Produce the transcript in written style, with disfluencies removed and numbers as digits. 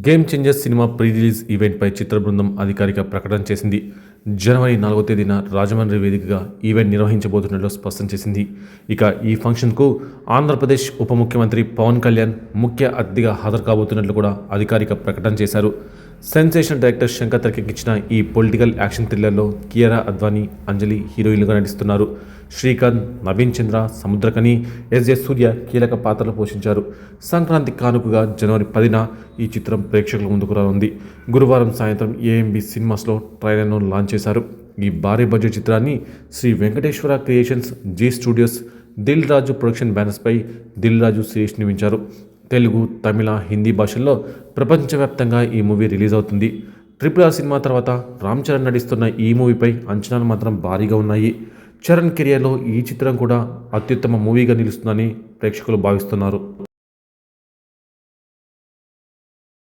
Game changers cinema pre release ఈవెంట్పై చిత్ర బృందం అధికారిక ప్రకటన చేసింది. జనవరి 4వ తేదీన రాజమండ్రి వేదికగా ఈవెంట్ నిర్వహించబోతున్నట్లు స్పష్టం చేసింది. ఇక ఈ ఫంక్షన్కు ఆంధ్రప్రదేశ్ ఉప ముఖ్యమంత్రి పవన్ కళ్యాణ్ ముఖ్య అతిథిగా హాజరు కాబోతున్నట్లు కూడా అధికారిక ప్రకటన చేశారు. సెన్సేషనల్ డైరెక్టర్ శంకర్ తెరకెక్కించిన ఈ పొలిటికల్ యాక్షన్ థ్రిల్లర్లో కియారా అద్వానీ, అంజలి హీరోయిన్లుగా నటిస్తున్నారు. శ్రీకాంత్, నవీన్ చంద్ర, సముద్రకని, ఎస్.జె. సూర్య కీలక పాత్రలు పోషించారు. సంక్రాంతి కానుకగా జనవరి 10న ఈ చిత్రం ప్రేక్షకుల ముందుకు రానుంది. గురువారం సాయంత్రం ఏఎంబి సినిమాస్లో ట్రైలర్ను లాంచ్ చేశారు. ఈ భారీ బడ్జెట్ చిత్రాన్ని Sri Venkateswara creations, Zee studios, Dil Raju production బ్యానర్స్పై దిల్ రాజు సిరీస్ నిర్మించారు. తెలుగు, తమిళ, హిందీ భాషల్లో ప్రపంచవ్యాప్తంగా ఈ మూవీ రిలీజ్ అవుతుంది. RRR సినిమా తర్వాత రామ్ చరణ్ నటిస్తున్న ఈ మూవీపై అంచనాలు మాత్రం భారీగా ఉన్నాయి. చరణ్ కెరియర్లో ఈ చిత్రం కూడా అత్యుత్తమ మూవీగా నిలుస్తుందని ప్రేక్షకులు భావిస్తున్నారు.